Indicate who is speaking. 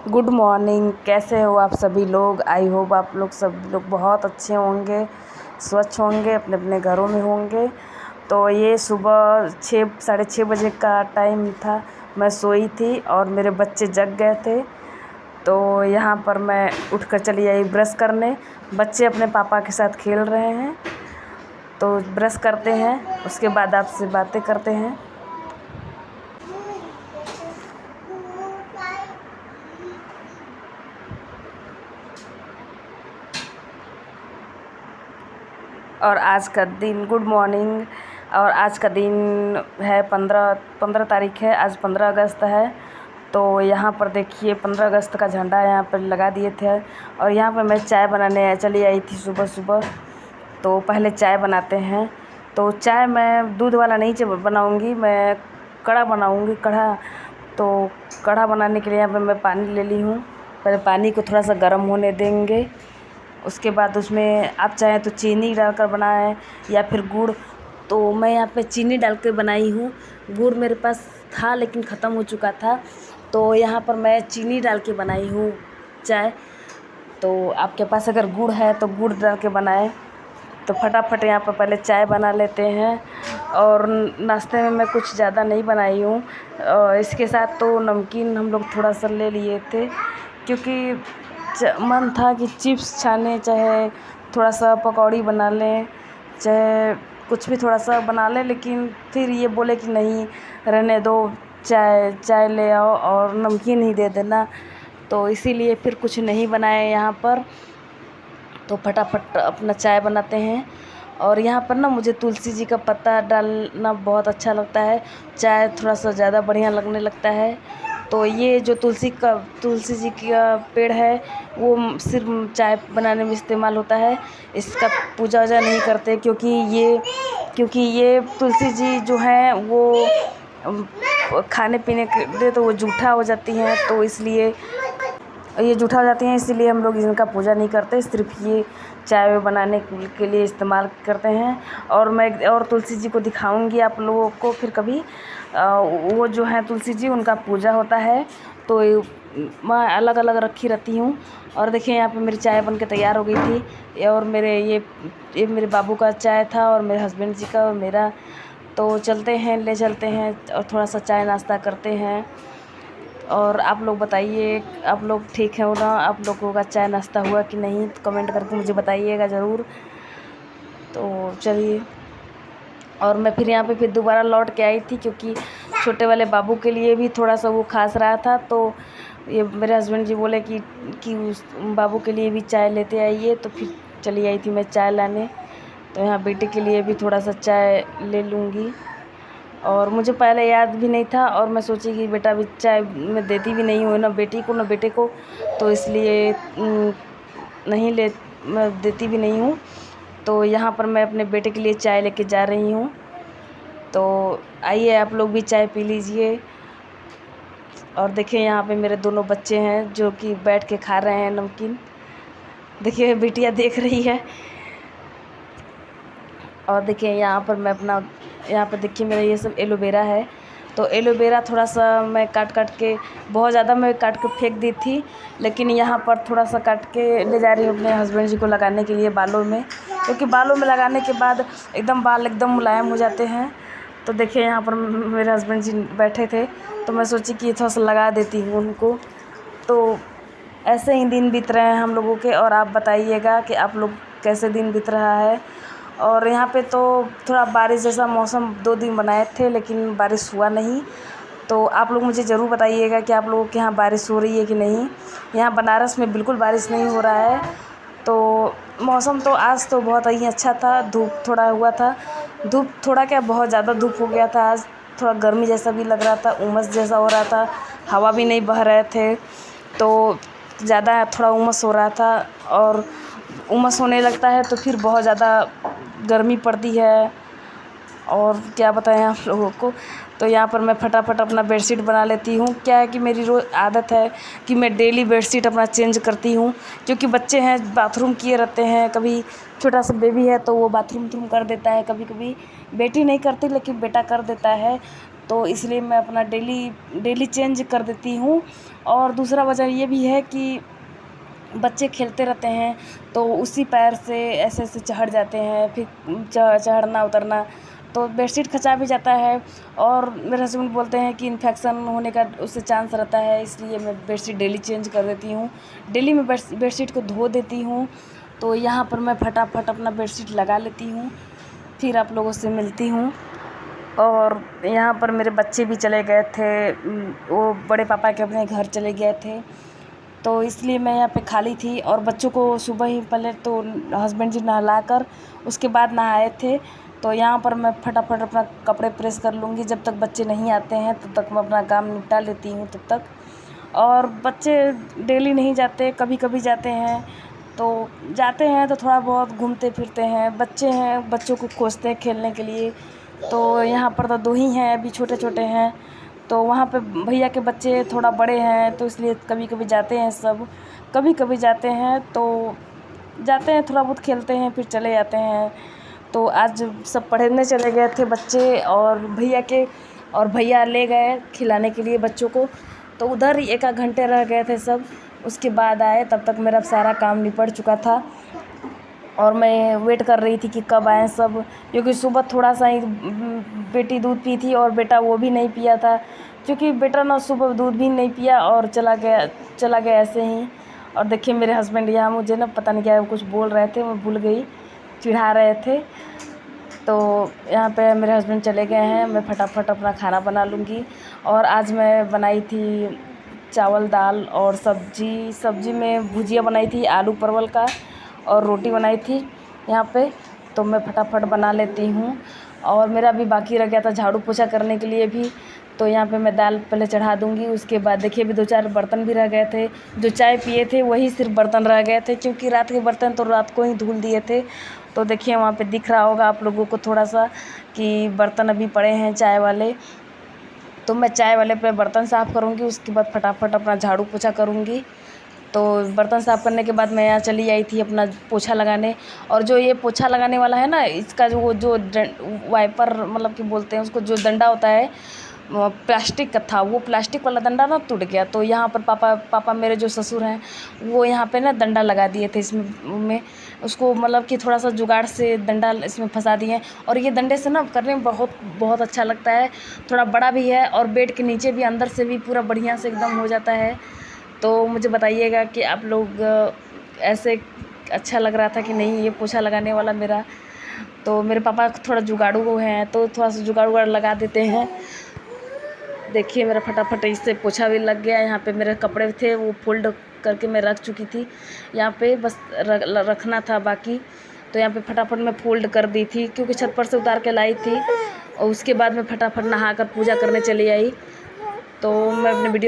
Speaker 1: Good morning. कैसे हो आप सभी लोग? आई होप आप लोग सब लोग बहुत अच्छे होंगे, स्वच्छ होंगे, अपने अपने घरों में होंगे। तो ये सुबह 6 साढ़े 6 बजे का टाइम था। मैं सोई थी और मेरे बच्चे जग गए थे। तो यहाँ पर मैं उठकर चली आई ब्रश करने। बच्चे अपने पापा के साथ खेल रहे हैं, तो ब्रश करते हैं, उसके बाद आपसे बातें करते हैं। और आज का दिन गुड मॉर्निंग। और आज का दिन है 15 तारीख है। आज 15 अगस्त है। तो यहाँ पर देखिए 15 अगस्त का झंडा यहाँ पर लगा दिए थे। और यहाँ पर मैं चाय बनाने चली आई थी सुबह सुबह। तो पहले चाय बनाते हैं। तो चाय मैं दूध वाला नहीं बनाऊँगी, मैं कड़ा बनाऊँगी, कढ़ा। तो कढ़ा बनाने के लिए यहाँ पर मैं पानी ले ली हूँ। पहले पानी को थोड़ा सा गर्म होने देंगे। उसके बाद उसमें आप चाहें तो चीनी डालकर बनाएं या फिर गुड़। तो मैं यहाँ पे चीनी डाल के बनाई हूँ। गुड़ मेरे पास था लेकिन ख़त्म हो चुका था, तो यहाँ पर मैं चीनी डाल के बनाई हूँ चाय। तो आपके पास अगर गुड़ है तो गुड़ डाल के बनाएं। तो फटाफट यहाँ पर पहले चाय बना लेते हैं। और नाश्ते में मैं कुछ ज़्यादा नहीं बनाई हूँ। इसके साथ तो नमकीन हम लोग थोड़ा सा ले लिए थे, क्योंकि मन था कि चिप्स छाने, चाहे थोड़ा सा पकौड़ी बना लें, चाहे कुछ भी थोड़ा सा बना लें। लेकिन फिर ये बोले कि नहीं, रहने दो, चाय ले आओ और नमकीन ही दे देना। तो इसीलिए फिर कुछ नहीं बनाए यहाँ पर। तो फटाफट अपना चाय बनाते हैं। और यहाँ पर ना मुझे तुलसी जी का पत्ता डालना बहुत अच्छा लगता है। चाय थोड़ा सा ज़्यादा बढ़िया लगने लगता है। तो ये जो तुलसी जी का पेड़ है, वो सिर्फ चाय बनाने में इस्तेमाल होता है। इसका पूजा वूजा नहीं करते, क्योंकि ये तुलसी जी जो हैं वो खाने पीने के लिए तो वो जूठा हो जाती हैं। तो इसलिए ये जूठा हो जाती हैं, इसीलिए हम लोग इनका पूजा नहीं करते, सिर्फ ये चाय बनाने के लिए इस्तेमाल करते हैं। और मैं और तुलसी जी को दिखाऊंगी आप लोगों को फिर कभी। वो जो है तुलसी जी, उनका पूजा होता है। तो मैं अलग अलग रखी रहती हूँ। और देखिए यहाँ पे मेरी चाय बन के तैयार हो गई थी। और ये मेरे बाबू का चाय था और मेरे हस्बैंड जी का और मेरा। तो ले चलते हैं और थोड़ा सा चाय नाश्ता करते हैं। और आप लोग बताइए, आप लोग ठीक हो ना? आप लोगों का चाय नाश्ता हुआ कि नहीं? तो कमेंट करके मुझे बताइएगा ज़रूर। तो चलिए, और मैं फिर यहाँ पे फिर दोबारा लौट के आई थी, क्योंकि छोटे वाले बाबू के लिए भी थोड़ा सा वो खास रहा था। तो ये मेरे हस्बैंड जी बोले कि उस बाबू के लिए भी चाय लेते आइए। तो फिर चली आई थी मैं चाय लाने। तो यहाँ बेटे के लिए भी थोड़ा सा चाय ले लूँगी। और मुझे पहले याद भी नहीं था, और मैं सोची कि बेटा भी चाय मैं देती भी नहीं हूँ ना बेटी को ना बेटे को, तो इसलिए नहीं ले मैं देती भी नहीं हूँ। तो यहाँ पर मैं अपने बेटे के लिए चाय लेके जा रही हूँ। तो आइए आप लोग भी चाय पी लीजिए। और देखिए यहाँ पे मेरे दोनों बच्चे हैं जो कि बैठ के खा रहे हैं नमकीन। देखिए बिटिया देख रही है। और देखिए यहाँ पर देखिए मेरा ये सब एलोवेरा है। तो एलोवेरा थोड़ा सा मैं काट के, बहुत ज़्यादा मैं काट के फेंक दी थी, लेकिन यहाँ पर थोड़ा सा काट के ले जा रही हूँ अपने हस्बैंड जी को लगाने के लिए बालों में, क्योंकि बालों में लगाने के बाद बाल एकदम मुलायम हो जाते हैं। तो देखिए यहाँ पर मेरे हस्बैंड जी बैठे थे, तो मैं सोची कि थोड़ा सा लगा देती हूँ उनको। तो ऐसे ही दिन बीत रहे हैं हम लोगों के। और आप बताइएगा कि आप लोग कैसे दिन बीत रहा है। और यहाँ पे तो थोड़ा बारिश जैसा मौसम 2 दिन बनाए थे, लेकिन बारिश हुआ नहीं। तो आप लोग मुझे ज़रूर बताइएगा कि आप लोगों के यहाँ बारिश हो रही है कि नहीं। यहाँ बनारस में बिल्कुल बारिश नहीं हो रहा है। तो मौसम तो आज तो बहुत ही अच्छा था। धूप थोड़ा हुआ था, धूप थोड़ा क्या बहुत ज़्यादा धूप हो गया था आज। थोड़ा गर्मी जैसा भी लग रहा था, उमस जैसा हो रहा था, हवा भी नहीं बह रहे थे। तो ज़्यादा थोड़ा उमस हो रहा था। और उमस होने लगता है तो फिर बहुत ज़्यादा गर्मी पड़ती है। और क्या बताएं आप लोगों को। तो यहाँ पर मैं फटाफट अपना बेडशीट बना लेती हूँ। क्या है कि मेरी रोज़ आदत है कि मैं डेली बेडशीट अपना चेंज करती हूँ, क्योंकि बच्चे हैं बाथरूम किए रहते हैं। कभी छोटा सा बेबी है तो वो बाथरूम कर देता है, कभी कभी बेटी नहीं करती लेकिन बेटा कर देता है। तो इसलिए मैं अपना डेली चेंज कर देती हूँ। और दूसरा वजह ये भी है कि बच्चे खेलते रहते हैं तो उसी पैर से ऐसे ऐसे चढ़ जाते हैं, फिर चढ़ना उतरना तो बेडशीट खचा भी जाता है। और मेरे हस्बैंड बोलते हैं कि इन्फेक्शन होने का उससे चांस रहता है, इसलिए मैं बेडशीट डेली चेंज कर देती हूँ। डेली मैं बेडशीट को धो देती हूँ। तो यहाँ पर मैं फटाफट अपना बेडशीट लगा लेती हूँ, फिर आप लोगों से मिलती हूँ। और यहाँ पर मेरे बच्चे भी चले गए थे, वो बड़े पापा के अपने घर चले गए थे, तो इसलिए मैं यहाँ पे खाली थी। और बच्चों को सुबह ही पहले तो हस्बैंड जी नहलाकर उसके बाद नहाए थे। तो यहाँ पर मैं फटाफट अपना कपड़े प्रेस कर लूँगी, जब तक बच्चे नहीं आते हैं तब तक मैं अपना काम निपटा लेती हूँ तब तक। और बच्चे डेली नहीं जाते, कभी कभी जाते हैं, तो जाते हैं तो थोड़ा बहुत घूमते फिरते हैं। बच्चे हैं, बच्चों को खोजते हैं खेलने के लिए। तो यहाँ पर तो 2 ही हैं, अभी छोटे छोटे हैं। तो वहाँ पे भैया के बच्चे थोड़ा बड़े हैं, तो इसलिए कभी कभी जाते हैं सब, कभी कभी जाते हैं तो जाते हैं, थोड़ा बहुत खेलते हैं, फिर चले जाते हैं। तो आज सब पढ़ने चले गए थे बच्चे और भैया ले गए खिलाने के लिए बच्चों को, तो उधर ही 1 घंटे रह गए थे सब। उसके बाद आए, तब तक मेरा सारा काम निपट चुका था और मैं वेट कर रही थी कि कब आएँ सब, क्योंकि सुबह थोड़ा सा ही बेटी दूध पी थी और बेटा वो भी नहीं पिया था, क्योंकि बेटा ना सुबह दूध भी नहीं पिया और चला गया ऐसे ही। और देखिए मेरे हस्बैंड यहाँ मुझे ना पता नहीं क्या कुछ बोल रहे थे, मैं भूल गई, चिढ़ा रहे थे। तो यहाँ पे मेरे हस्बैंड चले गए हैं, मैं फटाफट अपना खाना बना लूँगी। और आज मैं बनाई थी चावल दाल और सब्जी में भुजिया बनाई थी आलू परवल का, और रोटी बनाई थी यहाँ पे। तो मैं फटाफट बना लेती हूँ। और मेरा भी बाकी रह गया था झाड़ू पोछा करने के लिए भी, तो यहाँ पे मैं दाल पहले चढ़ा दूँगी। उसके बाद देखिए भी 2-4 बर्तन भी रह गए थे, जो चाय पिए थे वही सिर्फ बर्तन रह गए थे, क्योंकि रात के बर्तन तो रात को ही धुल दिए थे। तो देखिए वहाँ पे दिख रहा होगा आप लोगों को थोड़ा सा कि बर्तन अभी पड़े हैं चाय वाले। तो मैं चाय वाले पे बर्तन साफ़ करूँगी, उसके बाद फटाफट अपना झाड़ू पोछा करूँगी। तो बर्तन साफ़ करने के बाद मैं यहाँ चली आई थी अपना पोछा लगाने। और जो ये पोछा लगाने वाला है ना, इसका जो वाइपर मतलब कि बोलते हैं उसको, जो डंडा होता है प्लास्टिक का था, वो प्लास्टिक वाला डंडा ना टूट गया। तो यहाँ पर पापा मेरे जो ससुर हैं वो यहाँ पे ना डंडा लगा दिए थे इसमें उसको मतलब कि थोड़ा सा जुगाड़ से डंडा इसमें फंसा दिए। और ये डंडे से ना करने में बहुत अच्छा लगता है, थोड़ा बड़ा भी है और बेड के नीचे भी अंदर से भी पूरा बढ़िया से एकदम हो जाता है। तो मुझे बताइएगा कि आप लोग ऐसे अच्छा लग रहा था कि नहीं ये पोछा लगाने वाला मेरा। तो मेरे पापा थोड़ा जुगाड़ू हैं, तो थोड़ा सा जुगाड़ लगा देते हैं। देखिए मेरा फटाफट इससे पोछा भी लग गया। यहाँ पे मेरे कपड़े थे वो फोल्ड करके मैं रख चुकी थी, यहाँ पे बस रखना था बाकी। तो यहाँ पे फटाफट मैं फोल्ड कर दी थी, क्योंकि छत पर से उतार के लाई थी। और उसके बाद मैं फटाफट नहाकर पूजा करने चली आई। तो मैं अपने वीडियो